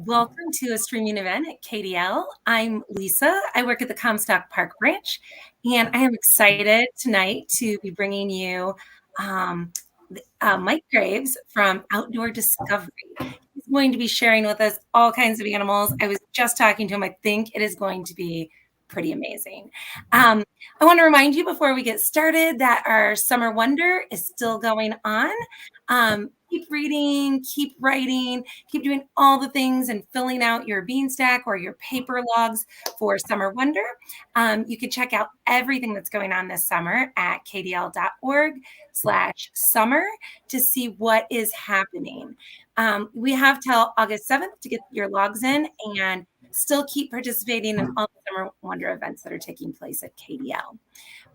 Welcome to a streaming event at KDL. I'm Lisa. I work at the Comstock Park branch, and I am excited tonight to be bringing you Mike Graves from Outdoor Discovery. He's going to be sharing with us all kinds of animals. I was just talking to him. I think it is going to be pretty amazing. I want to remind you before we get started that our Summer Wonder is still going on. Keep reading, keep writing, keep doing all the things and filling out your Beanstack or your paper logs for Summer Wonder. You can check out everything that's going on this summer at kdl.org/summer to see what is happening. We have till August 7th to get your logs in and still keep participating in all the Summer Wonder events that are taking place at KDL.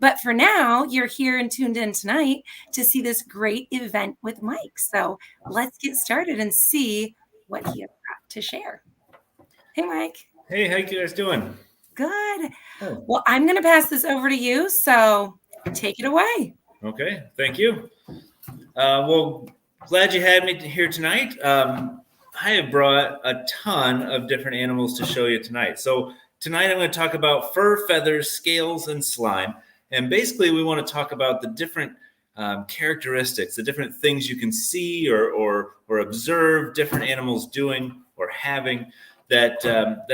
But for now, you're here and tuned in tonight to see this great event with Mike. So let's get started and see what he has got to share. Hey, Mike. Hey, how you guys doing? Good. Well, I'm going to pass this over to you, so take it away. Okay, thank you. Well, glad you had me here tonight. I have brought a ton of different animals to show you tonight. So tonight I'm going to talk about fur, feathers, scales, and slime. And basically we want to talk about the different characteristics, the different things you can see or observe different animals doing or having that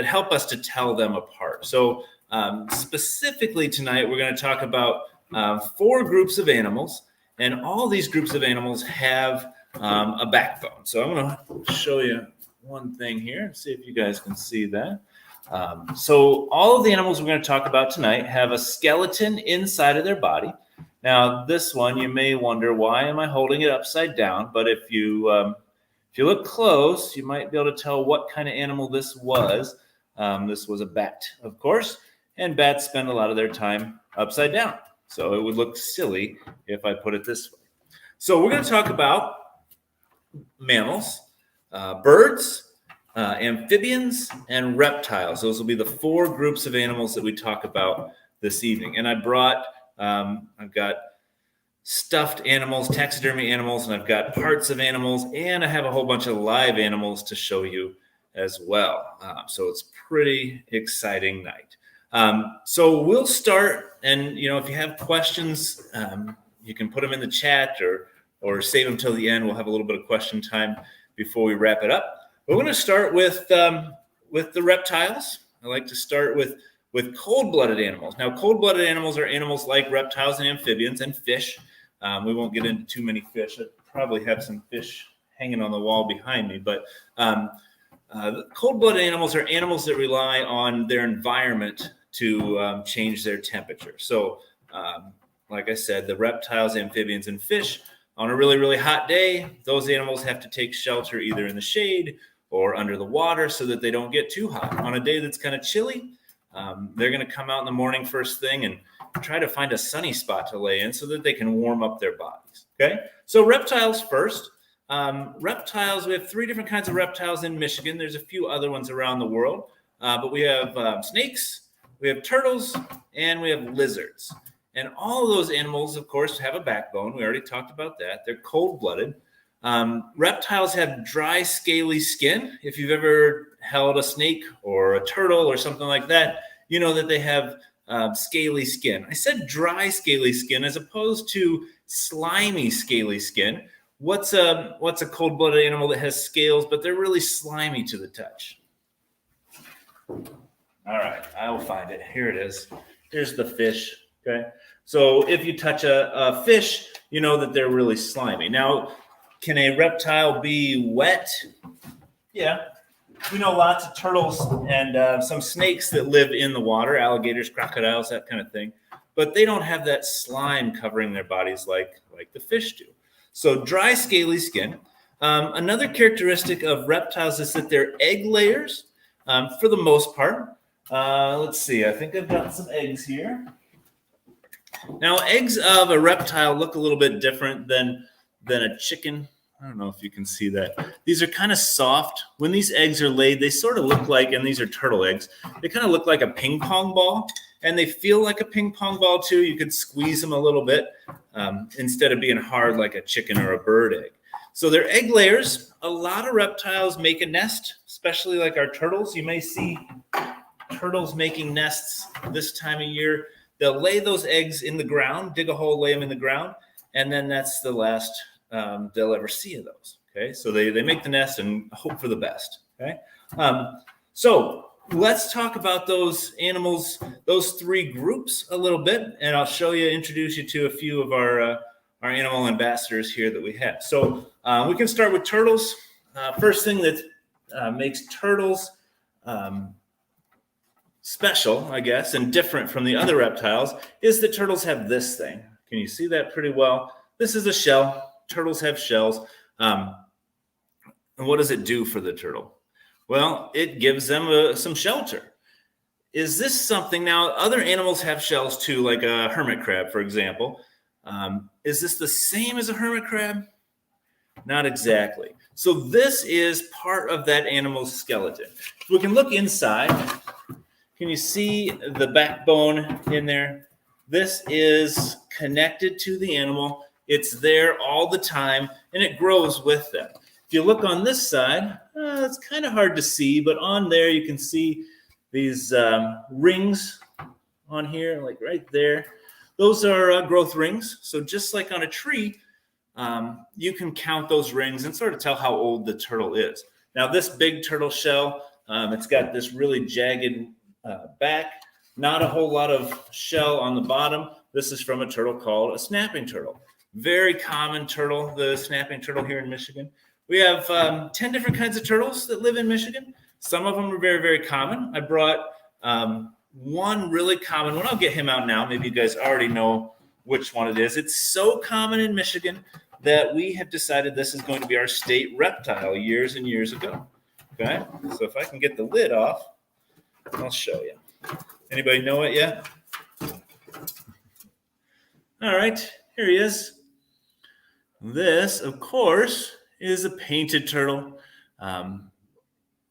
help us to tell them apart. So specifically tonight, we're going to talk about 4 groups of animals, and all these groups of animals have a backbone. So I'm going to show you one thing here and see if you guys can see that. So all of the animals we're going to talk about tonight have a skeleton inside of their body. Now, this one, you may wonder, why am I holding it upside down? But if you look close, you might be able to tell what kind of animal this was. This was a bat, of course, and bats spend a lot of their time upside down. So it would look silly if I put it this way. So we're going to talk about mammals, birds, amphibians, and reptiles. Those will be the 4 groups of animals that we talk about this evening. And I've got stuffed animals, taxidermy animals, and I've got parts of animals, and I have a whole bunch of live animals to show you as well. So it's a pretty exciting night. So we'll start, and if you have questions, you can put them in the chat or save them till the end. We'll have a little bit of question time before we wrap it up. We're going to start with the reptiles. I like to start with cold-blooded animals. Now, cold-blooded animals are animals like reptiles and amphibians and fish. We won't get into too many fish. I probably have some fish hanging on the wall behind me. But cold-blooded animals are animals that rely on their environment to change their temperature. So, like I said, the reptiles, amphibians, and fish, on a really, really hot day, those animals have to take shelter either in the shade or under the water so that they don't get too hot. On a day that's kind of chilly, they're going to come out in the morning first thing and try to find a sunny spot to lay in so that they can warm up their bodies. Okay, so reptiles first. Reptiles, we have 3 different kinds of reptiles in Michigan. There's a few other ones around the world, but we have snakes, we have turtles, and we have lizards. And all of those animals, of course, have a backbone. We already talked about that. They're cold-blooded. Reptiles have dry, scaly skin. If you've ever held a snake or a turtle or something like that, you know that they have scaly skin. I said dry, scaly skin as opposed to slimy, scaly skin. What's a cold-blooded animal that has scales, but they're really slimy to the touch? All right, I will find it. Here it is. Here's the fish. Okay, so if you touch a fish, you know that they're really slimy. Now, can a reptile be wet? Yeah. We know lots of turtles and some snakes that live in the water, alligators, crocodiles, that kind of thing. But they don't have that slime covering their bodies like the fish do. So dry, scaly skin. Another characteristic of reptiles is that they're egg layers for the most part. Let's see. I think I've got some eggs here. Now, eggs of a reptile look a little bit different than a chicken. I don't know if you can see that. These are kind of soft. When these eggs are laid, they sort of look like, and these are turtle eggs, they kind of look like a ping pong ball, and they feel like a ping pong ball too. You could squeeze them a little bit instead of being hard like a chicken or a bird egg. So they're egg layers. A lot of reptiles make a nest, especially like our turtles. You may see turtles making nests this time of year. They'll lay those eggs in the ground, dig a hole, lay them in the ground, and then that's the last they'll ever see of those. Okay, so they make the nest and hope for the best. Okay, so let's talk about those animals, those three groups a little bit, and I'll introduce you to a few of our animal ambassadors here that we have. So we can start with turtles. First thing that makes turtles special, I guess, and different from the other reptiles is that turtles have this thing. Can you see that pretty well? This is a shell. Turtles have shells. And what does it do for the turtle? Well, it gives them some shelter. Is this something, now other animals have shells too, like a hermit crab, for example. Is this the same as a hermit crab? Not exactly. So this is part of that animal's skeleton. We can look inside. Can you see the backbone in there? This is connected to the animal. It's there all the time, and it grows with them. If you look on this side, it's kind of hard to see, but on there you can see these rings on here, like right there. Those are growth rings. So just like on a tree, you can count those rings and sort of tell how old the turtle is. Now, this big turtle shell, it's got this really jagged back, not a whole lot of shell on the bottom. This is from a turtle called a snapping turtle. Very common turtle, the snapping turtle here in Michigan. We have 10 different kinds of turtles that live in Michigan. Some of them are very, very common. I brought one really common one. I'll get him out now. Maybe you guys already know which one it is. It's so common in Michigan that we have decided this is going to be our state reptile years and years ago. Okay, so if I can get the lid off, I'll show you. Anybody know it yet? All right, here he is. This, of course, is a painted turtle.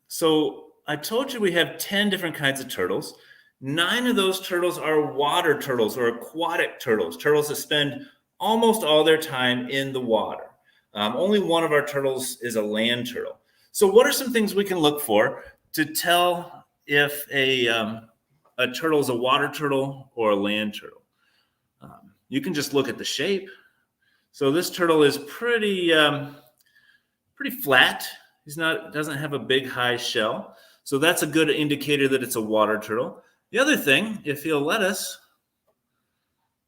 So I told you we have 10 different kinds of turtles. 9 of those turtles are water turtles or aquatic turtles, turtles that spend almost all their time in the water. Only one of our turtles is a land turtle. So what are some things we can look for to tell if a turtle is a water turtle or a land turtle? You can just look at the shape. So this turtle is pretty flat. Doesn't have a big high shell. So that's a good indicator that it's a water turtle. The other thing, if he'll let us,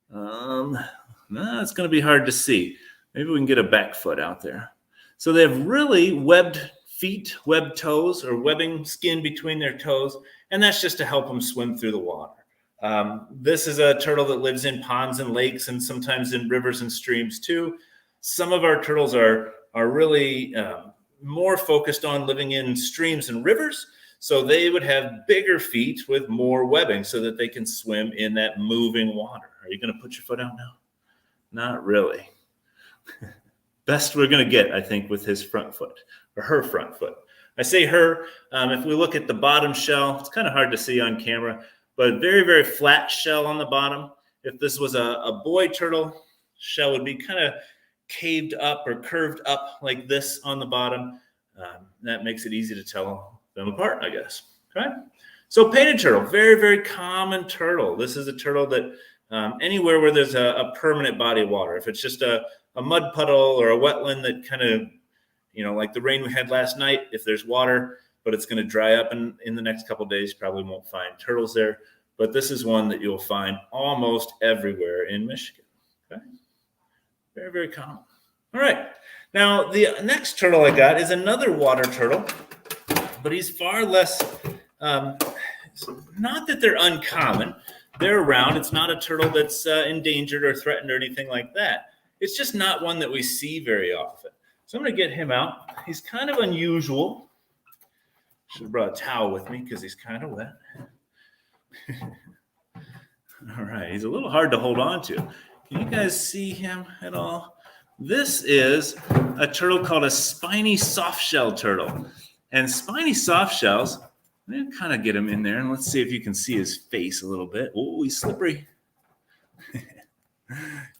it's going to be hard to see. Maybe we can get a back foot out there. So they have really webbed feet, webbed toes, or webbing skin between their toes, and that's just to help them swim through the water. This is a turtle that lives in ponds and lakes and sometimes in rivers and streams too. Some of our turtles are really more focused on living in streams and rivers, so they would have bigger feet with more webbing so that they can swim in that moving water. Are you going to put your foot out now? Not really. Best we're going to get, I think, with his front foot or her front foot. I say her. If we look at the bottom shell, it's kind of hard to see on camera, but very, very flat shell on the bottom. If this was a boy turtle, shell would be kind of caved up or curved up like this on the bottom. That makes it easy to tell them apart, I guess. Okay. So painted turtle, very, very common turtle. This is a turtle that anywhere where there's a permanent body of water, if it's just a mud puddle or a wetland that kind of, like the rain we had last night, if there's water, but it's going to dry up in the next couple of days, you probably won't find turtles there. But this is one that you'll find almost everywhere in Michigan. Okay. Very, very common. All right. Now, the next turtle I got is another water turtle, but he's far less, not that they're uncommon. They're around. It's not a turtle that's endangered or threatened or anything like that. It's just not one that we see very often. So I'm going to get him out. He's kind of unusual. Should have brought a towel with me because he's kind of wet. All right. He's a little hard to hold on to. Can you guys see him at all? This is a turtle called a spiny softshell turtle. And spiny softshells, I'm going to kind of get him in there, and let's see if you can see his face a little bit. Oh, he's slippery.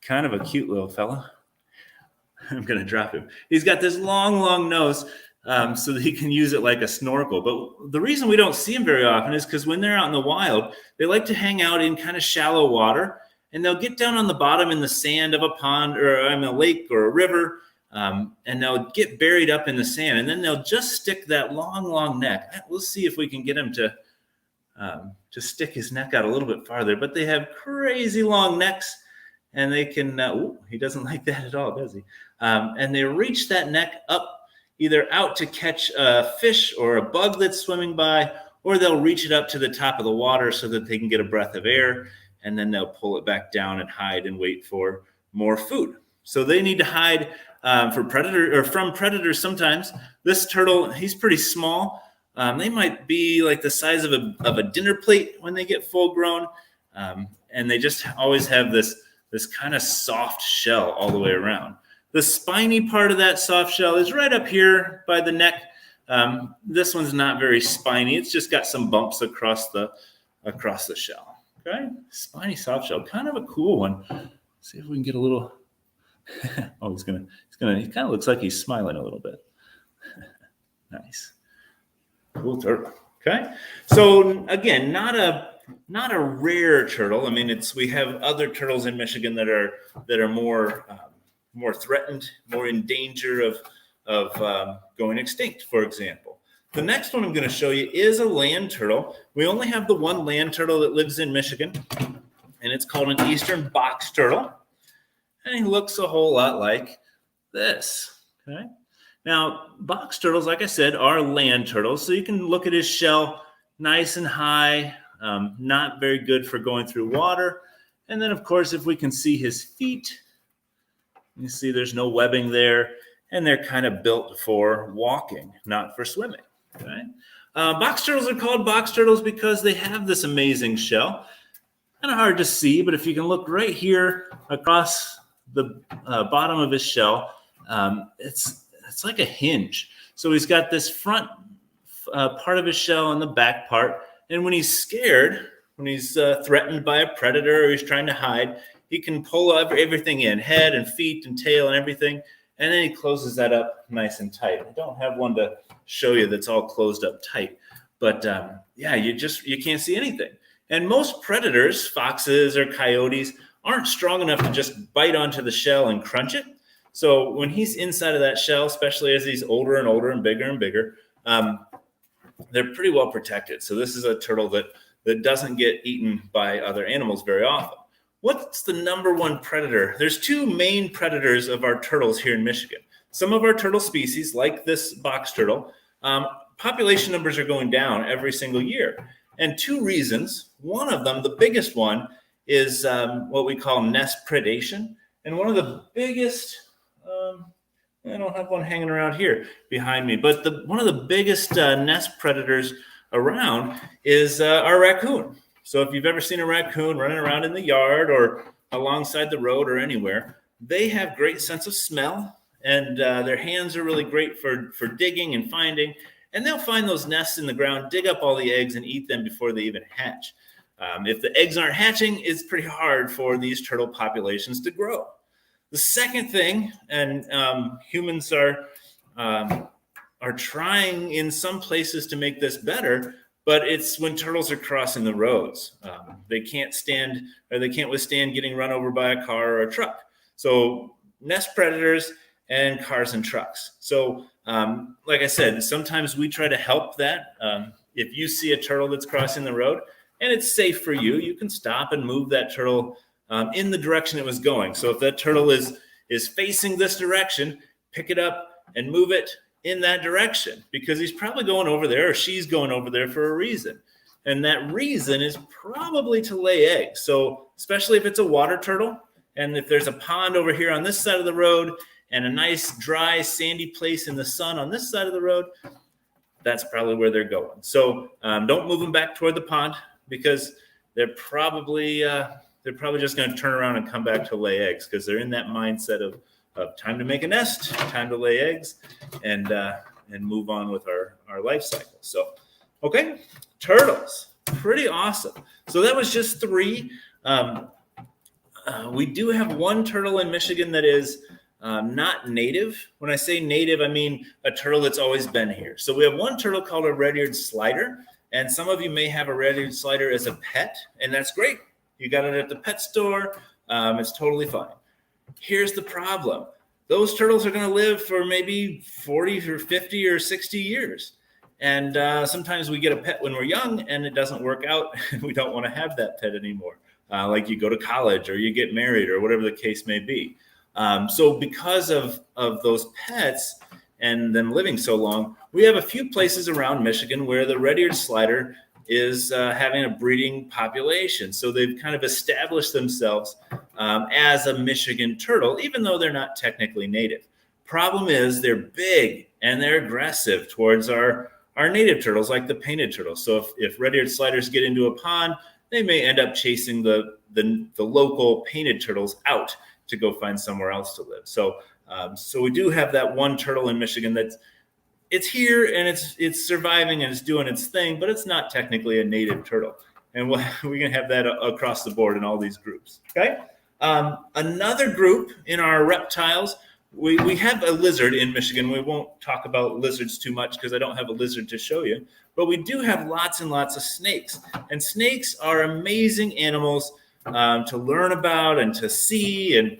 Kind of a cute little fella. I'm going to drop him. He's got this long nose so that he can use it like a snorkel. But the reason we don't see them very often is because when they're out in the wild, they like to hang out in kind of shallow water, and they'll get down on the bottom in the sand of a pond or in a lake or a river, and they'll get buried up in the sand, and then they'll just stick that long neck. We'll see if we can get him to stick his neck out a little bit farther, but they have crazy long necks, and they can, he doesn't like that at all, does he? And they reach that neck up either out to catch a fish or a bug that's swimming by, or they'll reach it up to the top of the water so that they can get a breath of air, and then they'll pull it back down and hide and wait for more food. So they need to hide from predators sometimes. This turtle, he's pretty small. They might be like the size of a dinner plate when they get full grown, and they just always have this kind of soft shell all the way around. The spiny part of that soft shell is right up here by the neck. This one's not very spiny. It's just got some bumps across the shell. Okay, spiny soft shell, kind of a cool one. Let's see if we can get a little. Oh, he kind of looks like he's smiling a little bit. Nice, cool turtle. Okay, so again, not a rare turtle. I mean, we have other turtles in Michigan that are more threatened, more in danger of going extinct, for example. The next one I'm going to show you is a land turtle. We only have the one land turtle that lives in Michigan, and it's called an eastern box turtle. And he looks a whole lot like this. Okay. Now, box turtles, like I said, are land turtles. So you can look at his shell, nice and high, not very good for going through water. And then, of course, if we can see his feet, you see there's no webbing there, and they're kind of built for walking, not for swimming. Okay? Box turtles are called box turtles because they have this amazing shell. Kind of hard to see, but if you can look right here across the bottom of his shell, it's like a hinge. So he's got this front part of his shell and the back part, and when he's scared, when he's threatened by a predator or he's trying to hide, he can pull everything in, head and feet and tail and everything, and then he closes that up nice and tight. I don't have one to show you that's all closed up tight, but you can't see anything. And most predators, foxes or coyotes, aren't strong enough to just bite onto the shell and crunch it. So when he's inside of that shell, especially as he's older and older and bigger, they're pretty well protected. So this is a turtle that doesn't get eaten by other animals very often. What's the number one predator? There's two main predators of our turtles here in Michigan. Some of our turtle species, like this box turtle, population numbers are going down every single year. And two reasons. One of them, the biggest one, is what we call nest predation. And one of the biggest, I don't have one hanging around here behind me, but one of the biggest nest predators around is our raccoon. So if you've ever seen a raccoon running around in the yard or alongside the road or anywhere, they have great sense of smell, and their hands are really great for digging and finding. And they'll find those nests in the ground, dig up all the eggs, and eat them before they even hatch. If the eggs aren't hatching, it's pretty hard for these turtle populations to grow. The second thing, and humans are trying in some places to make this better, but it's when turtles are crossing the roads. They can't withstand getting run over by a car or a truck. So nest predators and cars and trucks. So like I said, sometimes we try to help that. If you see a turtle that's crossing the road and it's safe for you, you can stop and move that turtle in the direction it was going. So if that turtle is facing this direction, pick it up and move it in that direction, because he's probably going over there or she's going over there for a reason. And that reason is probably to lay eggs. So especially if it's a water turtle, and if there's a pond over here on this side of the road and a nice dry sandy place in the sun on this side of the road, that's probably where they're going. So don't move them back toward the pond, because they're probably just going to turn around and come back to lay eggs, because they're in that mindset of time to make a nest, time to lay eggs, and move on with our life cycle. So, okay, turtles, pretty awesome. So that was just 3. We do have one turtle in Michigan that is not native. When I say native, I mean a turtle that's always been here. So we have one turtle called a red-eared slider, and some of you may have a red-eared slider as a pet, and that's great. You got it at the pet store. It's totally fine. Here's the problem. Those turtles are going to live for maybe 40 or 50 or 60 years. And sometimes we get a pet when we're young and it doesn't work out. And we don't want to have that pet anymore. Like you go to college or you get married or whatever the case may be. So because of those pets and them living so long, we have a few places around Michigan where the red-eared slider is having a breeding population. So they've kind of established themselves as a Michigan turtle, even though they're not technically native. Problem is they're big and they're aggressive towards our native turtles, like the painted turtles. So if red-eared sliders get into a pond, they may end up chasing the local painted turtles out to go find somewhere else to live. So we do have that one turtle in Michigan it's here and it's surviving and it's doing its thing, but it's not technically a native turtle. And we're going to have that across the board in all these groups. Okay. Another group in our reptiles, we have a lizard in Michigan. We won't talk about lizards too much because I don't have a lizard to show you, but we do have lots and lots of snakes. And snakes are amazing animals to learn about and to see and,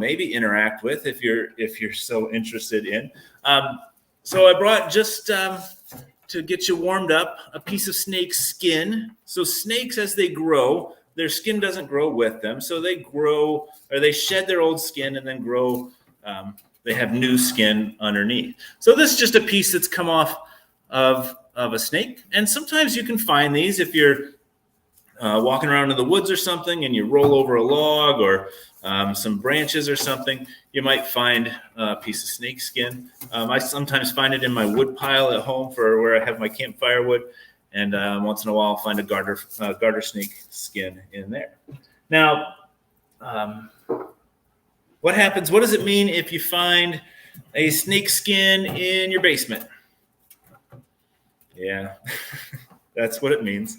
maybe interact with if you're so interested in. So I brought just to get you warmed up a piece of snake skin. So snakes, as they grow, their skin doesn't grow with them. So they grow, or they shed their old skin and then grow. They have new skin underneath. So this is just a piece that's come off of a snake. And sometimes you can find these if you're walking around in the woods or something and you roll over a log or some branches or something, you might find a piece of snake skin. I sometimes find it in my wood pile at home for where I have my campfire wood. And once in a while, I'll find a garter snake skin in there. Now, what happens? What does it mean if you find a snake skin in your basement? Yeah, that's what it means.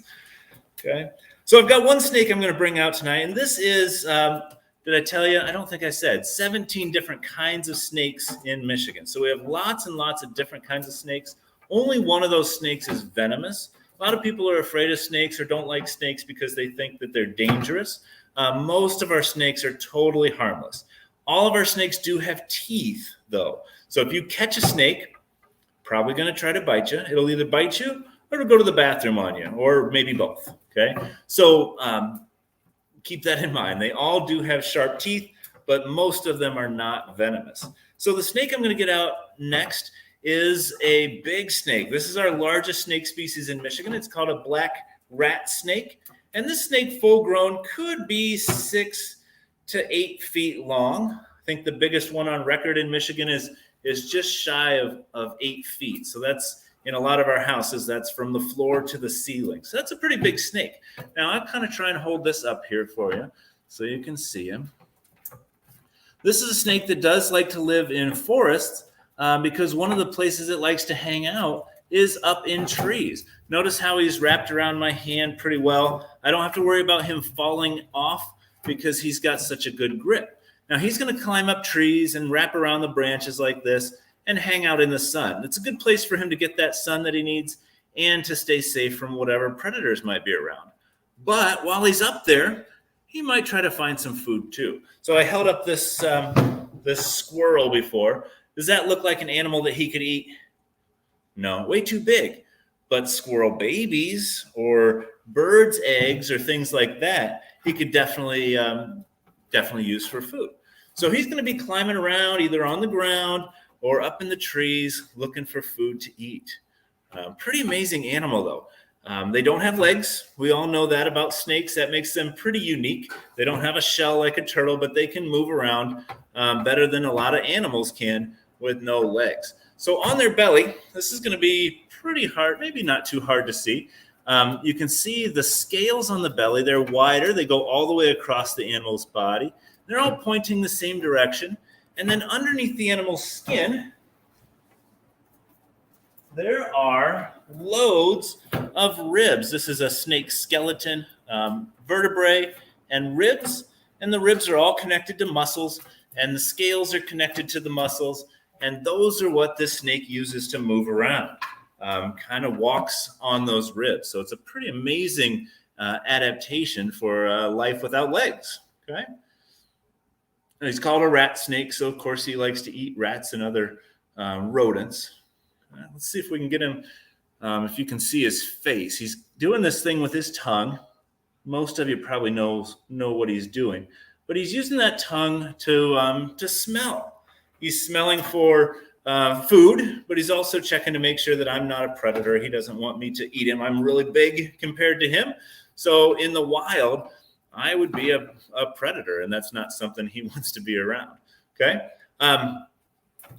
Okay. So I've got one snake I'm going to bring out tonight. And this is, did I tell you? I don't think I said 17 different kinds of snakes in Michigan. So we have lots and lots of different kinds of snakes. Only one of those snakes is venomous. A lot of people are afraid of snakes or don't like snakes because they think that they're dangerous. Most of our snakes are totally harmless. All of our snakes do have teeth, though. So if you catch a snake, probably going to try to bite you. It'll either bite you or it'll go to the bathroom on you, or maybe both. Okay. So keep that in mind. They all do have sharp teeth, but most of them are not venomous. So the snake I'm going to get out next is a big snake. This is our largest snake species in Michigan. It's called a black rat snake. And this snake, full grown, could be 6 to 8 feet long. I think the biggest one on record in Michigan is just shy of 8 feet. So that's, in a lot of our houses, that's from the floor to the ceiling. So that's a pretty big snake. Now I'll kind of try and hold this up here for you so you can see him. This is a snake that does like to live in forests because one of the places it likes to hang out is up in trees. Notice how he's wrapped around my hand pretty well. I don't have to worry about him falling off because he's got such a good grip. Now he's going to climb up trees and wrap around the branches like this and hang out in the sun. It's a good place for him to get that sun that he needs and to stay safe from whatever predators might be around. But while he's up there, he might try to find some food too. So I held up this squirrel before. Does that look like an animal that he could eat? No, way too big. But squirrel babies or birds' eggs or things like that, he could definitely use for food. So he's going to be climbing around either on the ground or up in the trees looking for food to eat. Pretty amazing animal, though. They don't have legs. We all know that about snakes. That makes them pretty unique. They don't have a shell like a turtle, but they can move around better than a lot of animals can with no legs. So on their belly, this is going to be pretty hard, maybe not too hard to see. You can see the scales on the belly. They're wider. They go all the way across the animal's body. They're all pointing the same direction. And then underneath the animal's skin, there are loads of ribs. This is a snake skeleton, vertebrae and ribs. And the ribs are all connected to muscles. and the scales are connected to the muscles, and those are what this snake uses to move around. Kind of walks on those ribs. So it's a pretty amazing adaptation for life without legs. Okay. And he's called a rat snake, so of course he likes to eat rats and other rodents. Let's see if we can get him. If you can see his face, he's doing this thing with his tongue. Most of you probably know what he's doing, but he's using that tongue to smell. He's smelling for food, but he's also checking to make sure that I'm not a predator. He doesn't want me to eat him. I'm really big compared to him. So in the wild, I would be a predator, and that's not something he wants to be around. Okay.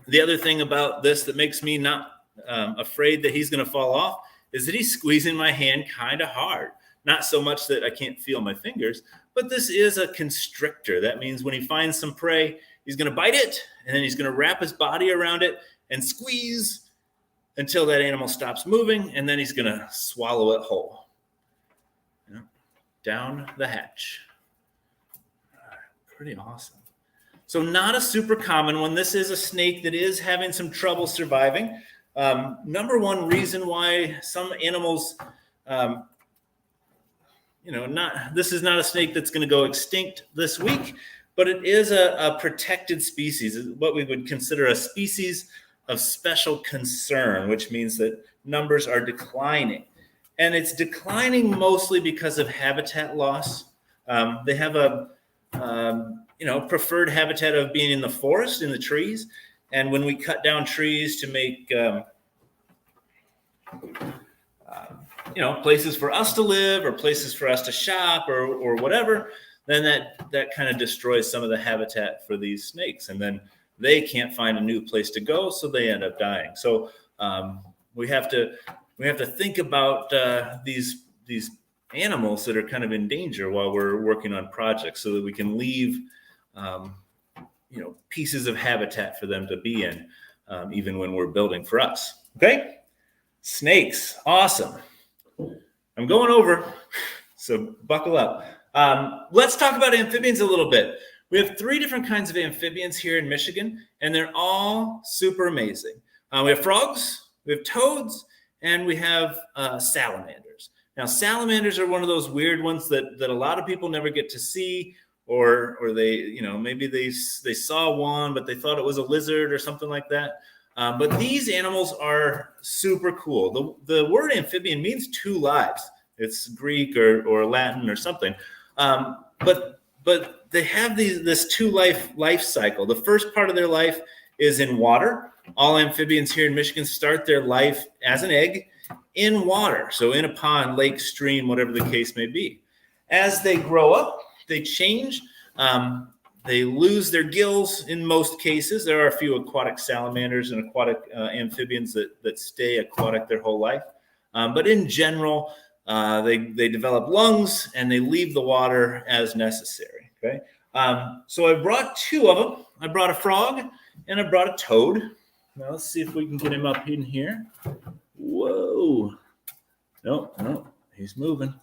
The other thing about this that makes me not afraid that he's going to fall off is that he's squeezing my hand kind of hard. Not so much that I can't feel my fingers, but this is a constrictor. That means when he finds some prey, he's going to bite it, and then he's going to wrap his body around it and squeeze until that animal stops moving, and then he's going to swallow it whole. Down the hatch. Pretty awesome. So not a super common one. This is a snake that is having some trouble surviving. Number one reason why some animals, this is not a snake that's going to go extinct this week, but it is a protected species, what we would consider a species of special concern, which means that numbers are declining. And it's declining mostly because of habitat loss. They have a preferred habitat of being in the forest, in the trees. And when we cut down trees to make places for us to live or places for us to shop or whatever, then that kind of destroys some of the habitat for these snakes. And then they can't find a new place to go, so they end up dying. So we have to think about these animals that are kind of in danger while we're working on projects, so that we can leave pieces of habitat for them to be in, even when we're building for us. Okay, snakes, awesome. I'm going over, so buckle up. Let's talk about amphibians a little bit. We have 3 different kinds of amphibians here in Michigan, and they're all super amazing. We have frogs, we have toads, and we have salamanders. Now, salamanders are one of those weird ones that a lot of people never get to see, or they, maybe they saw one, but they thought it was a lizard or something like that. But these animals are super cool. The word amphibian means 2 lives. It's Greek or Latin or something. But they have this 2 life cycle. The first part of their life is in water. All amphibians here in Michigan start their life as an egg in water. So in a pond, lake, stream, whatever the case may be. As they grow up, they change. They lose their gills in most cases. There are a few aquatic salamanders and aquatic amphibians that stay aquatic their whole life. But in general, they develop lungs and they leave the water as necessary. Okay. So I brought 2 of them. I brought a frog and I brought a toad. Now let's see if we can get him up in here. Whoa. Nope, he's moving.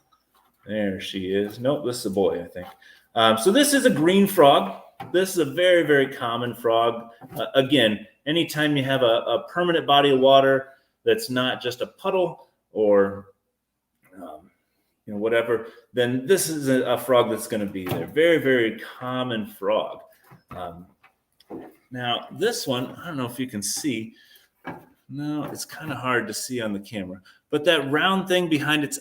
There she is. Nope, this is a boy, I think. So this is a green frog. This is a very, very common frog. Again, anytime you have a permanent body of water that's not just a puddle or whatever, then this is a frog that's going to be there. Very, very common frog. Now, this one, I don't know if you can see. No, it's kind of hard to see on the camera. But that round thing behind its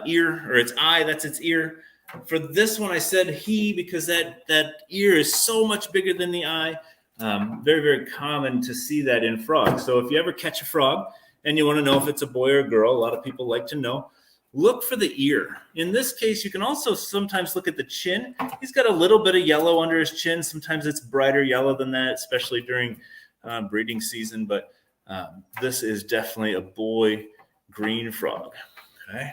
ear or its eye, that's its ear. For this one, I said he because that ear is so much bigger than the eye. Very, very common to see that in frogs. So if you ever catch a frog and you want to know if it's a boy or a girl, a lot of people like to know, look for the ear. In this case, you can also sometimes look at the chin. He's got a little bit of yellow under his chin. Sometimes it's brighter yellow than that, especially during breeding season. But this is definitely a boy green frog. Okay.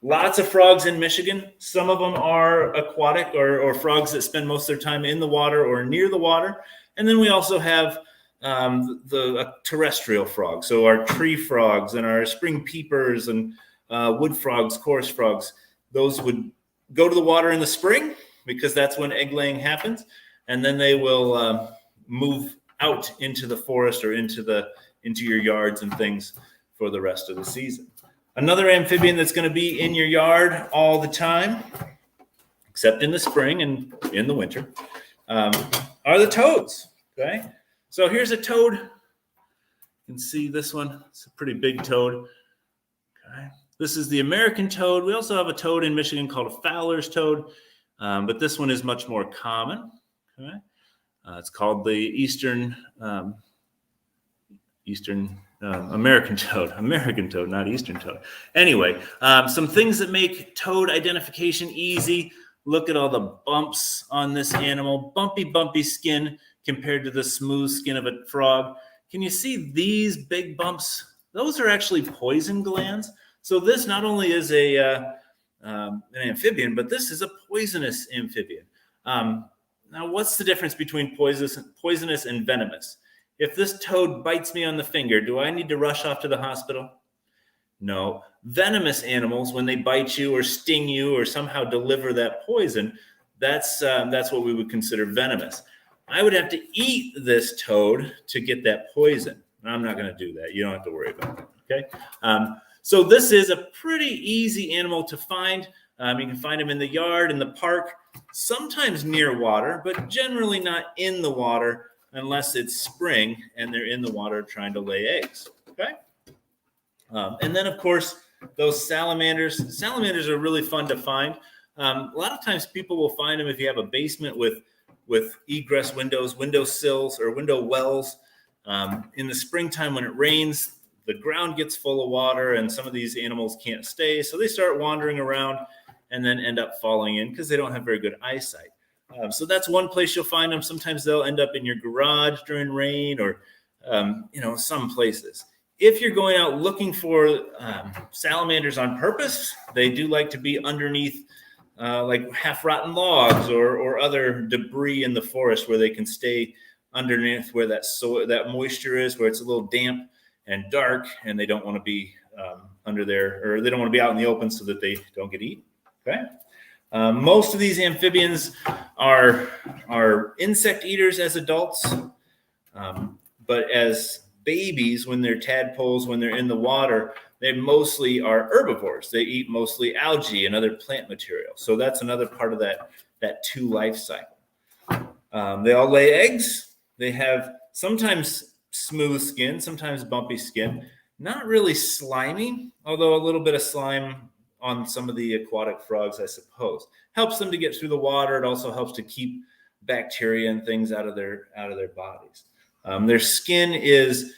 Lots of frogs in Michigan. Some of them are aquatic or frogs that spend most of their time in the water or near the water. And then we also have the terrestrial frogs. So our tree frogs and our spring peepers and wood frogs, chorus frogs, those would go to the water in the spring because that's when egg laying happens. and then they will move out into the forest or into your yards and things for the rest of the season. Another amphibian that's going to be in your yard all the time, except in the spring and in the winter, are the toads. Okay, so here's a toad. You can see this one. It's a pretty big toad. Okay, this is the American toad. We also have a toad in Michigan called a Fowler's toad, but this one is much more common. Okay, it's called the Eastern American toad, not Eastern toad. Anyway, some things that make toad identification easy. Look at all the bumps on this animal. Bumpy skin compared to the smooth skin of a frog. Can you see these big bumps? Those are actually poison glands. So this not only is an amphibian, but this is a poisonous amphibian. Now, what's the difference between poisonous and venomous? If this toad bites me on the finger, do I need to rush off to the hospital? No. Venomous animals, when they bite you or sting you or somehow deliver that poison, that's what we would consider venomous. I would have to eat this toad to get that poison. I'm not going to do that. You don't have to worry about it. Okay. So this is a pretty easy animal to find. You can find them in the yard, in the park, sometimes near water, but generally not in the water unless it's spring and they're in the water trying to lay eggs. Okay. And then, of course, those salamanders. Salamanders are really fun to find. A lot of times people will find them if you have a basement with egress windows, window sills, or window wells. In the springtime when it rains, the ground gets full of water and some of these animals can't stay. So they start wandering around and then end up falling in because they don't have very good eyesight. So that's one place you'll find them. Sometimes they'll end up in your garage during rain or, some places. If you're going out looking for salamanders on purpose, they do like to be underneath like half-rotten logs or other debris in the forest where they can stay underneath where that moisture is, where it's a little damp and dark, and they don't want to be under there, or they don't want to be out in the open so that they don't get eaten. Okay. Most of these amphibians are insect eaters as adults, but as babies, when they're tadpoles, when they're in the water, they mostly are herbivores. They eat mostly algae and other plant material. So that's another part of that two life cycle. They all lay eggs. They have sometimes smooth skin, sometimes bumpy skin, not really slimy, although a little bit of slime on some of the aquatic frogs, I suppose, helps them to get through the water. It also helps to keep bacteria and things out of their bodies. Their skin is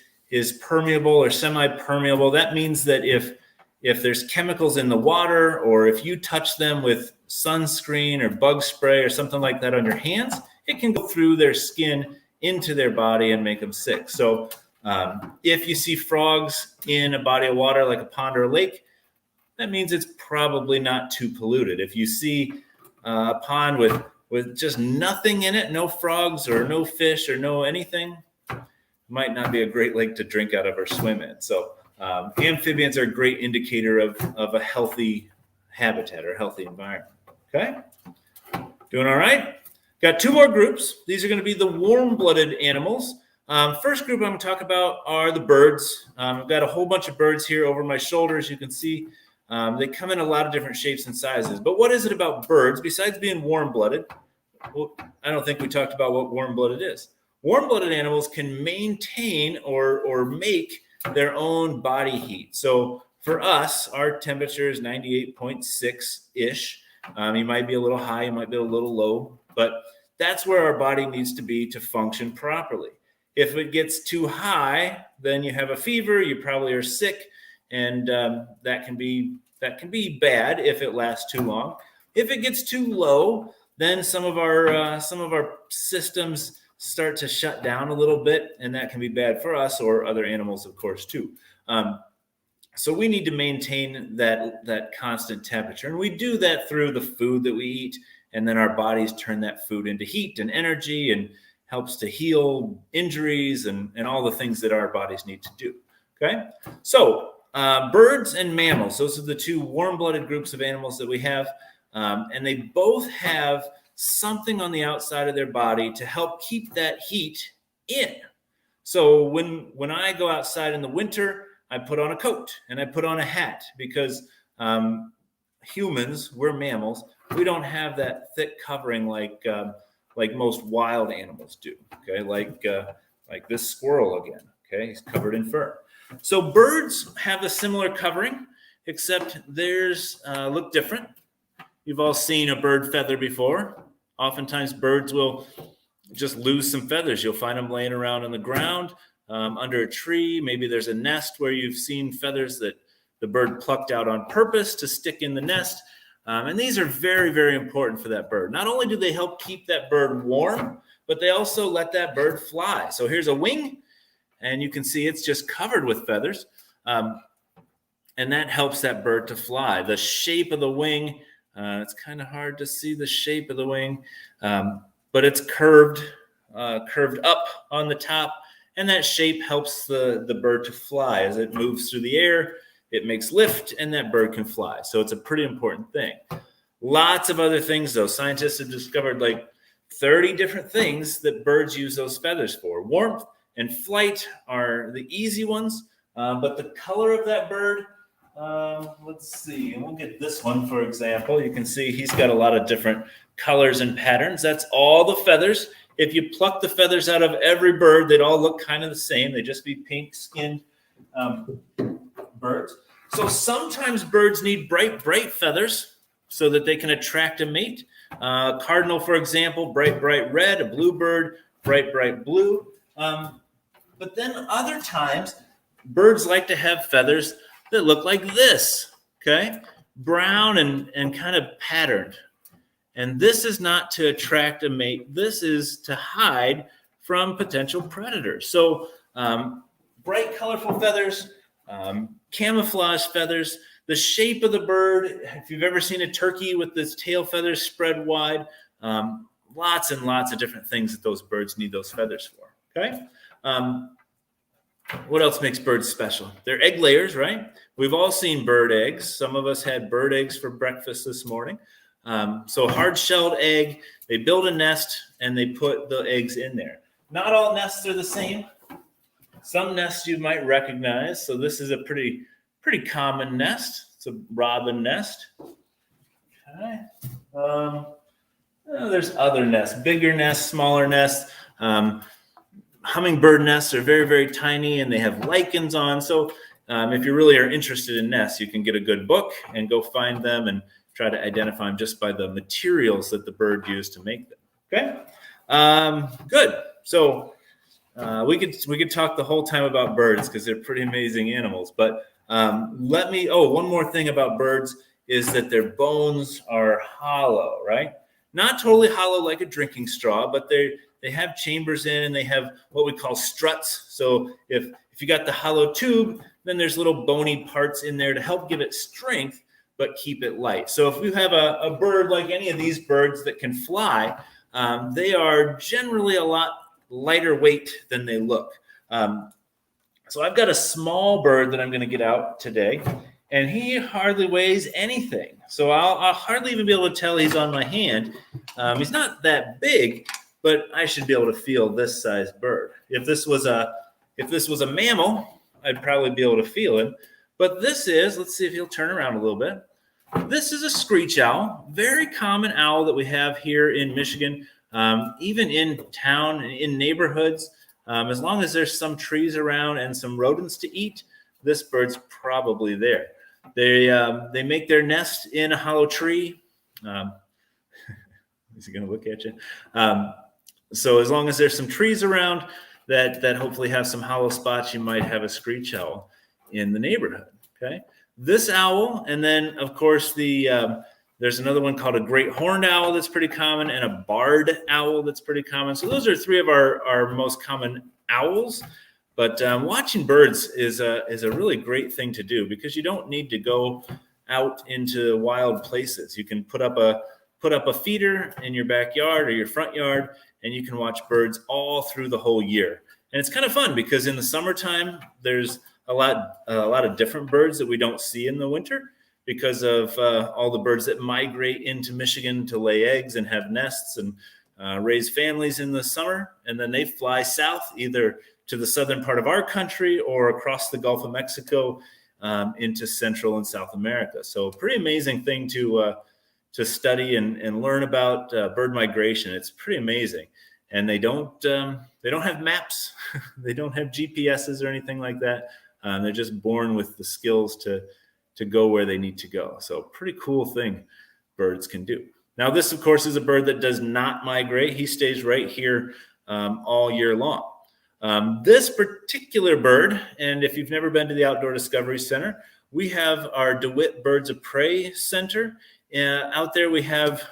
permeable or semi-permeable. That means that if there's chemicals in the water, or if you touch them with sunscreen or bug spray or something like that on your hands, it can go through their skin into their body and make them sick. So if you see frogs in a body of water like a pond or a lake, that means it's probably not too polluted. If you see a pond with just nothing in it, no frogs or no fish or no anything, might not be a great lake to drink out of or swim in. So amphibians are a great indicator of a healthy habitat or healthy environment. Okay, doing all right? Got two more groups. These are going to be the warm-blooded animals. First group I'm going to talk about are the birds. I've got a whole bunch of birds here over my shoulders. You can see they come in a lot of different shapes and sizes. But what is it about birds, besides being warm-blooded? Well, I don't think we talked about what warm-blooded is. Warm-blooded animals can maintain or make their own body heat. So for us, our temperature is 98.6-ish. You might be a little high, you might be a little low, but that's where our body needs to be to function properly. If it gets too high, then you have a fever, you probably are sick, and that can be bad if it lasts too long. If it gets too low, then some of our systems start to shut down a little bit, and that can be bad for us or other animals, of course, too. So we need to maintain that constant temperature, and we do that through the food that we eat, and then our bodies turn that food into heat and energy and helps to heal injuries and all the things that our bodies need to do. Okay, so birds and mammals, those are the two warm-blooded groups of animals that we have, and they both have something on the outside of their body to help keep that heat in. So when I go outside in the winter, I put on a coat and I put on a hat because humans, we're mammals, we don't have that thick covering like most wild animals do. Okay, like this squirrel again. Okay, he's covered in fur. So birds have a similar covering, except theirs look different. You've all seen a bird feather before. Oftentimes birds will just lose some feathers. You'll find them laying around on the ground, under a tree. Maybe there's a nest where you've seen feathers that the bird plucked out on purpose to stick in the nest. And these are very, very important for that bird. Not only do they help keep that bird warm, but they also let that bird fly. So here's a wing, and you can see it's just covered with feathers. And that helps that bird to fly. The shape of the wing, it's kind of hard to see the shape of the wing, but it's curved up on the top, and that shape helps the bird to fly. As it moves through the air, it makes lift, and that bird can fly. So it's a pretty important thing. Lots of other things, though. Scientists have discovered like 30 different things that birds use those feathers for. Warmth and flight are the easy ones, but the color of that bird, let's see. And we'll get this one, for example. You can see he's got a lot of different colors and patterns. That's all the feathers. If you pluck the feathers out of every bird, they'd all look kind of the same. They'd just be pink-skinned birds. So sometimes birds need bright feathers so that they can attract a mate. Cardinal, for example, bright red. A bluebird, bright blue. But then other times, birds like to have feathers that look like this, okay? Brown and kind of patterned. And this is not to attract a mate. This is to hide from potential predators. So bright, colorful feathers, camouflage feathers, the shape of the bird. If you've ever seen a turkey with its tail feathers spread wide, lots and lots of different things that those birds need those feathers for, okay? What else makes birds special? They're egg layers, right? We've all seen bird eggs. Some of us had bird eggs for breakfast this morning. So hard-shelled egg, they build a nest and they put the eggs in there. Not all nests are the same. Some nests you might recognize. So this is a pretty common nest. It's a robin nest. Okay. There's other nests, bigger nests, smaller nests. Hummingbird nests are very, very tiny and they have lichens on. So if you really are interested in nests, you can get a good book and go find them and try to identify them just by the materials that the bird used to make them. Okay, good. So we could talk the whole time about birds because they're pretty amazing animals. But one more thing about birds is that their bones are hollow, right? Not totally hollow like a drinking straw, but they have chambers in and they have what we call struts. So if you got the hollow tube, then there's little bony parts in there to help give it strength, but keep it light. So if you have a bird like any of these birds that can fly, they are generally a lot lighter weight than they look. So I've got a small bird that I'm going to get out today, and he hardly weighs anything. So I'll hardly even be able to tell he's on my hand. He's not that big, but I should be able to feel this size bird. If this was a mammal, I'd probably be able to feel him. But this is, let's see if he'll turn around a little bit. This is a screech owl, very common owl that we have here in Michigan, even in town, in neighborhoods. As long as there's some trees around and some rodents to eat, this bird's probably there. They make their nest in a hollow tree. Is he going to look at you? So as long as there's some trees around that hopefully have some hollow spots, you might have a screech owl in the neighborhood. Okay, this owl, and then of course there's another one called a great horned owl that's pretty common, and a barred owl that's pretty common. So those are three of our most common owls. But watching birds is a really great thing to do because you don't need to go out into wild places. You can put up a feeder in your backyard or your front yard, and you can watch birds all through the whole year. And it's kind of fun because in the summertime, there's a lot of different birds that we don't see in the winter. because of all the birds that migrate into Michigan to lay eggs and have nests and raise families in the summer. And then they fly south either to the southern part of our country or across the Gulf of Mexico into Central and South America. So pretty amazing thing to study and learn about bird migration. It's pretty amazing. And they don't have maps. They don't have GPSs or anything like that. They're just born with the skills to go where they need to go. So pretty cool thing birds can do. Now, this, of course, is a bird that does not migrate. He stays right here all year long. This particular bird, and if you've never been to the Outdoor Discovery Center, we have our DeWitt Birds of Prey Center. Out there we have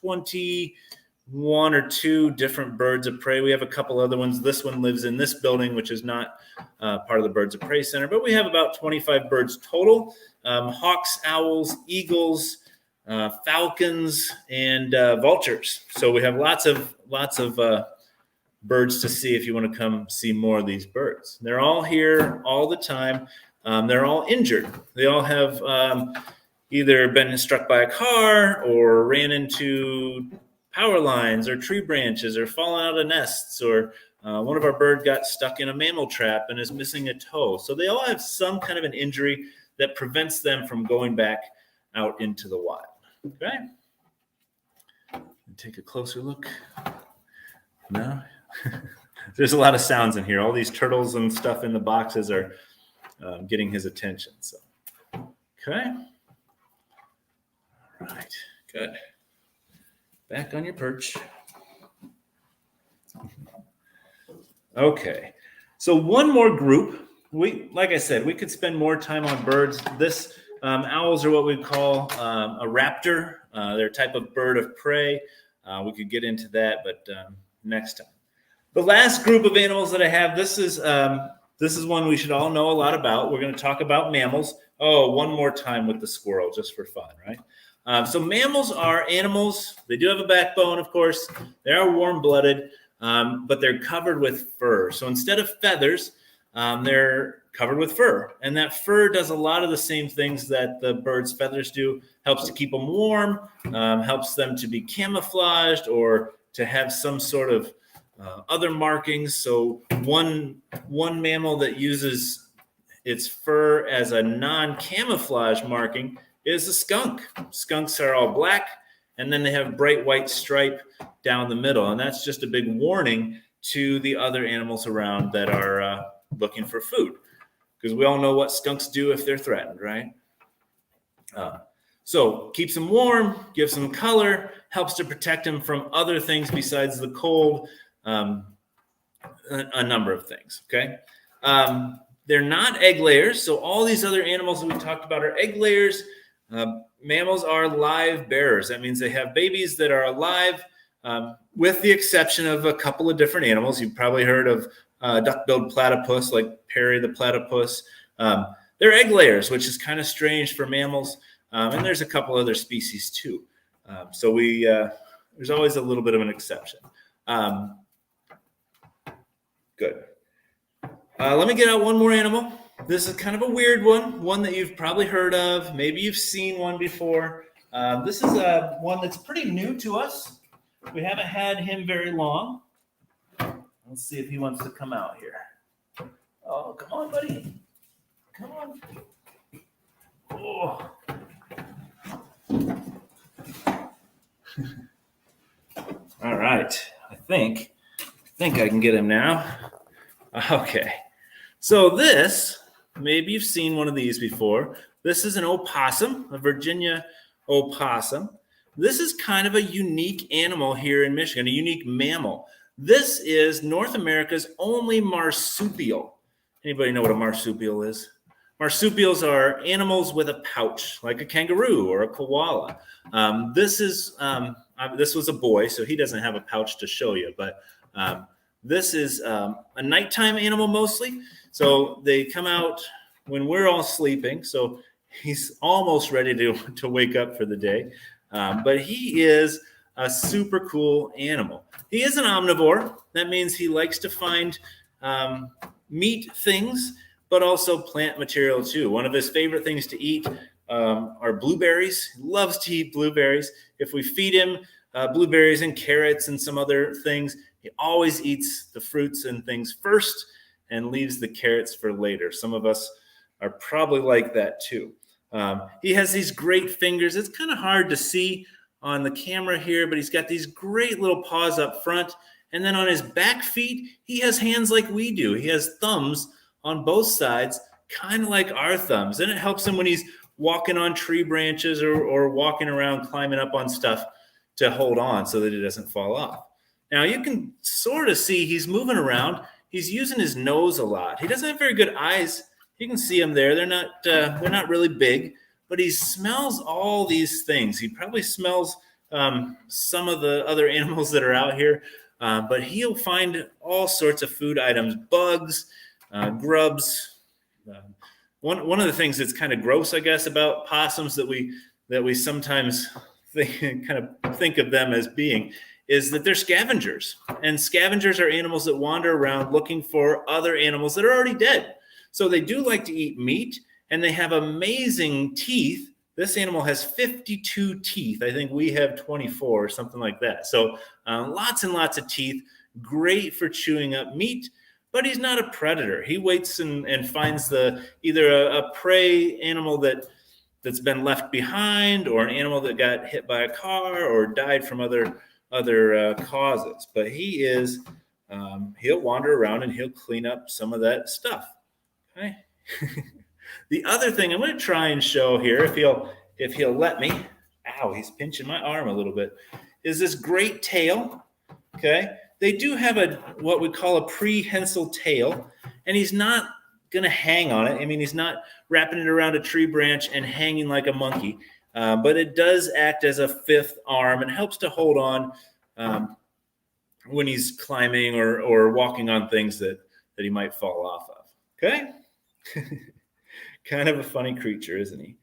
21 or 2 different birds of prey. We have a couple other ones. This one lives in this building, which is not part of the Birds of Prey Center, but we have about 25 birds total. Hawks, owls, eagles, falcons, and vultures. So we have lots of birds to see if you want to come see more of these birds. They're all here all the time. They're all injured. They all have either been struck by a car or ran into power lines or tree branches or fallen out of nests, or one of our birds got stuck in a mammal trap and is missing a toe. So they all have some kind of an injury that prevents them from going back out into the wild. Okay. Take a closer look. No. There's a lot of sounds in here. All these turtles and stuff in the boxes are getting his attention. So, okay. All right. Good. Back on your perch. Okay. So one more group. Like I said, we could spend more time on birds. This owls are what we call a raptor. They're a type of bird of prey. We could get into that, but next time. The last group of animals that I have, this is one we should all know a lot about. We're going to talk about mammals. Oh, one more time with the squirrel, just for fun, right? So mammals are animals. They do have a backbone, of course. They are warm-blooded, but they're covered with fur. So instead of feathers, they're covered with fur. And that fur does a lot of the same things that the bird's feathers do. Helps to keep them warm, helps them to be camouflaged or to have some sort of other markings. So one mammal that uses its fur as a non-camouflage marking is a skunk. Skunks are all black, and then they have bright white stripe down the middle. And that's just a big warning to the other animals around that are looking for food. Because we all know what skunks do if they're threatened, right? So keeps them warm, gives them color, helps to protect them from other things besides the cold, a number of things, okay? They're not egg layers. So all these other animals that we talked about are egg layers. Mammals are live bearers. That means they have babies that are alive, with the exception of a couple of different animals. You've probably heard of duck-billed platypus, like Perry the platypus. They're egg layers, which is kind of strange for mammals. And there's a couple other species too. So there's always a little bit of an exception. Good. Let me get out one more animal. This is kind of a weird one that you've probably heard of. Maybe you've seen one before. This is one that's pretty new to us. We haven't had him very long. Let's see if he wants to come out here. Oh, come on, buddy. Come on. Oh. All right. I think I can get him now. Okay. So this, maybe you've seen one of these before. This is an opossum, a Virginia opossum. This is kind of a unique animal here in Michigan, a unique mammal. This is North America's only marsupial. Anybody know what a marsupial is? Marsupials are animals with a pouch, like a kangaroo or a koala. This was a boy, so he doesn't have a pouch to show you, but this is a nighttime animal mostly. So they come out when we're all sleeping. So he's almost ready to wake up for the day. But he is a super cool animal. He is an omnivore. That means he likes to find meat things, but also plant material too. One of his favorite things to eat are blueberries. He loves to eat blueberries. If we feed him blueberries and carrots and some other things, he always eats the fruits and things first and leaves the carrots for later. Some of us are probably like that too. He has these great fingers. It's kind of hard to see on the camera here, but he's got these great little paws up front. And then on his back feet, he has hands like we do. He has thumbs on both sides, kind of like our thumbs. And it helps him when he's walking on tree branches or walking around, climbing up on stuff to hold on so that it doesn't fall off. Now you can sort of see he's moving around. He's using his nose a lot. He doesn't have very good eyes. You can see them there. They're not really big, but he smells all these things. He probably smells some of the other animals that are out here, but he'll find all sorts of food items, bugs, grubs. One of the things that's kind of gross, I guess, about possums that we sometimes think of them as being is that they're scavengers. And scavengers are animals that wander around looking for other animals that are already dead. So they do like to eat meat, and they have amazing teeth. This animal has 52 teeth. I think we have 24 or something like that. So lots and lots of teeth, great for chewing up meat, but he's not a predator. He waits and finds either a prey animal that's been left behind, or an animal that got hit by a car or died from other causes. But he'll wander around and he'll clean up some of that stuff. Okay. The other thing I'm going to try and show here, if he'll let me, ow, he's pinching my arm a little bit, is this great tail. Okay. They do have what we call a prehensile tail, and he's not going to hang on it. I mean, he's not wrapping it around a tree branch and hanging like a monkey, but it does act as a fifth arm and helps to hold on when he's climbing or walking on things that he might fall off of. Okay. Kind of a funny creature, isn't he?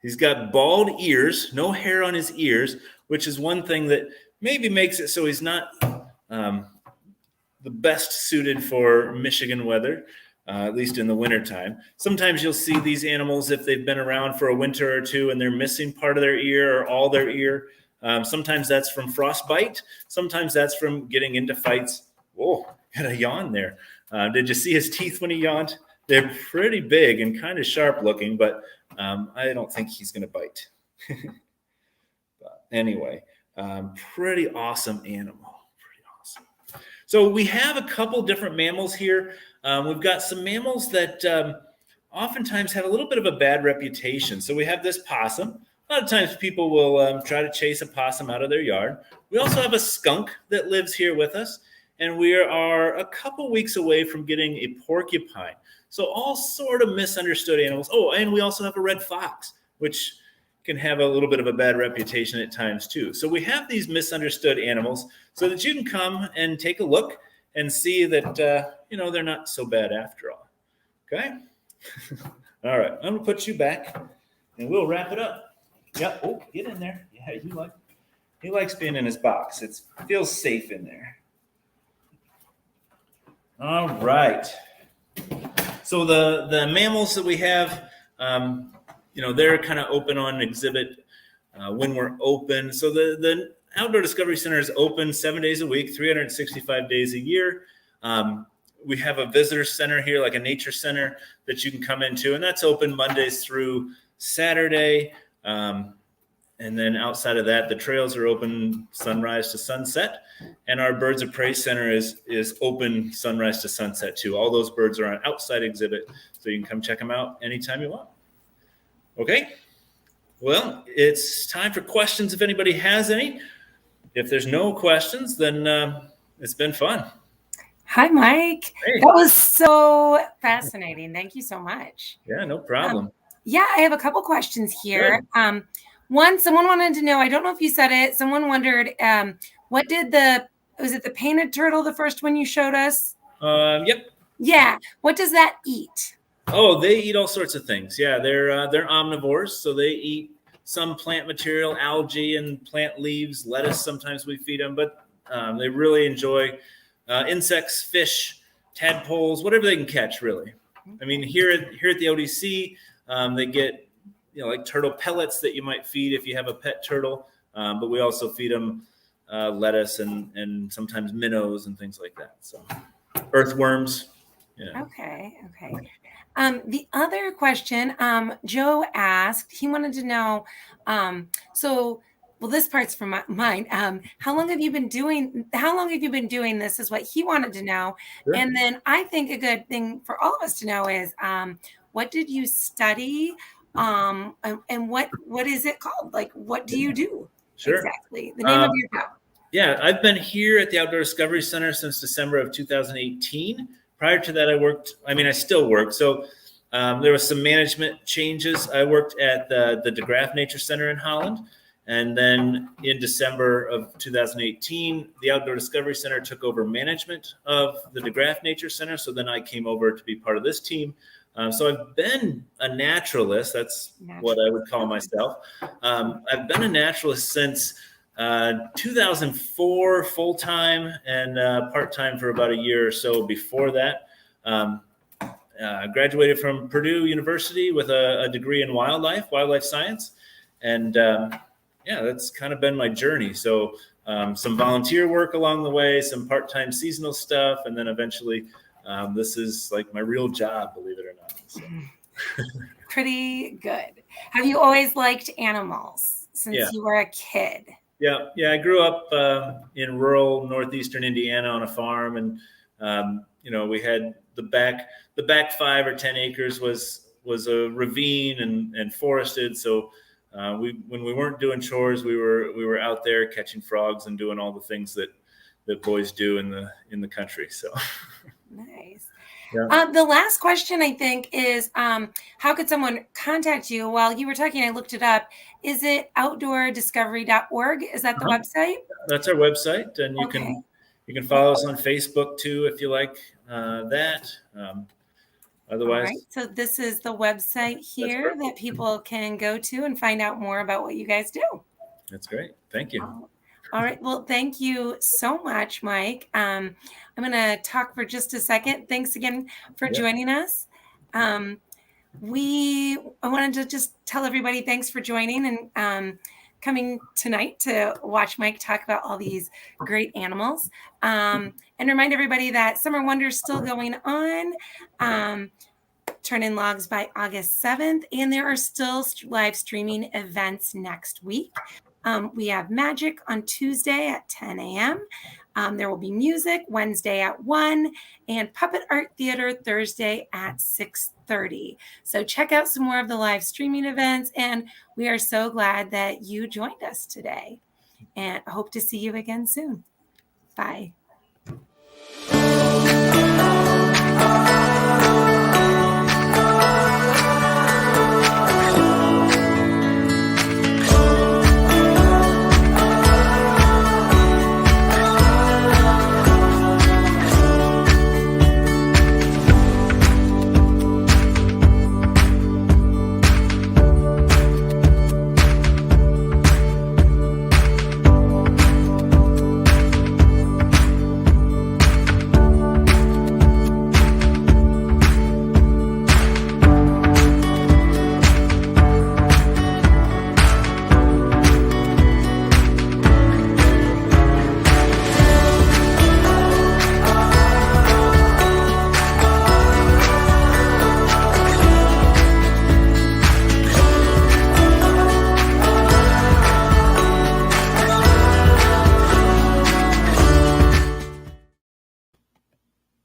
He's got bald ears, no hair on his ears, which is one thing that maybe makes it so he's not the best suited for Michigan weather, at least in the wintertime. Sometimes you'll see these animals, if they've been around for a winter or two and they're missing part of their ear or all their ear. Sometimes that's from frostbite. Sometimes that's from getting into fights. Whoa, got a yawn there. Did you see his teeth when he yawned? They're pretty big and kind of sharp looking, but I don't think he's going to bite. But anyway, pretty awesome animal. Pretty awesome. So we have a couple different mammals here. We've got some mammals that oftentimes have a little bit of a bad reputation. So we have this possum. A lot of times people will try to chase a possum out of their yard. We also have a skunk that lives here with us. And we are a couple weeks away from getting a porcupine. So all sort of misunderstood animals. Oh, and we also have a red fox, which can have a little bit of a bad reputation at times too. So we have these misunderstood animals so that you can come and take a look and see that, they're not so bad after all. Okay? All right, I'm gonna put you back and we'll wrap it up. Yeah, oh, get in there. Yeah, he likes being in his box. It feels safe in there. All right. So the mammals that we have, they're kind of open on exhibit when we're open. So the Outdoor Discovery Center is open 7 days a week, 365 days a year. We have a visitor center here, like a nature center that you can come into, and that's open Mondays through Saturday. And then outside of that, the trails are open sunrise to sunset. And our Birds of Prey Center is open sunrise to sunset too. All those birds are on outside exhibit, so you can come check them out anytime you want. Okay, well, it's time for questions if anybody has any. If there's no questions, then it's been fun. Hi, Mike. Hey. That was so fascinating. Thank you so much. Yeah, no problem. I have a couple questions here. Good. One, someone wanted to know, I don't know if you said it, someone wondered, was it the painted turtle, the first one you showed us? Yep. Yeah. What does that eat? Oh, they eat all sorts of things. Yeah, they're omnivores, so they eat some plant material, algae and plant leaves, lettuce. Sometimes we feed them, but they really enjoy insects, fish, tadpoles, whatever they can catch, really. I mean, here at the ODC, they get like turtle pellets that you might feed if you have a pet turtle. But we also feed them lettuce and sometimes minnows and things like that. So earthworms. Yeah. Okay. The other question, Joe asked, he wanted to know, well, this part's from mine. How long have you been doing this is what he wanted to know. Sure. And then I think a good thing for all of us to know is, what did you study? And what is it called? Like, what do you do? Sure. Exactly. The name of your job. Yeah, I've been here at the Outdoor Discovery Center since December of 2018. Prior to that, I still work. So there was some management changes. I worked at the De Graaf Nature Center in Holland. And then in December of 2018, the Outdoor Discovery Center took over management of the De Graaf Nature Center. So then I came over to be part of this team. So I've been a naturalist. That's what I would call myself. I've been a naturalist since 2004 full-time and part-time for about a year or so before that. I graduated from Purdue University with a degree in wildlife science. And that's kind of been my journey. So some volunteer work along the way, some part-time seasonal stuff, and then eventually this is like my real job, believe it or not. So. Pretty good. Have you always liked animals since you were a kid? Yeah. I grew up in rural northeastern Indiana on a farm, and we had the back 5 or 10 acres was a ravine and forested. So when we weren't doing chores, we were out there catching frogs and doing all the things that boys do in the country. So nice. Yeah. The last question, I think, is how could someone contact you? While you were talking, I looked it up. Is it outdoordiscovery.org? Is that the website? That's our website, and you can follow us on Facebook too if you like that. Otherwise, all right. So this is the website here that people can go to and find out more about what you guys do. That's great. Thank you. All right. Well, thank you so much, Mike. I'm going to talk for just a second. Thanks again for joining us. I wanted to just tell everybody thanks for joining and coming tonight to watch Mike talk about all these great animals. And remind everybody that Summer Wonder is still going on. Turn in logs by August 7th. And there are still live streaming events next week. We have magic on Tuesday at 10 a.m. There will be music Wednesday at 1 and puppet art theater Thursday at 6:30. So check out some more of the live streaming events. And we are so glad that you joined us today and hope to see you again soon. Bye.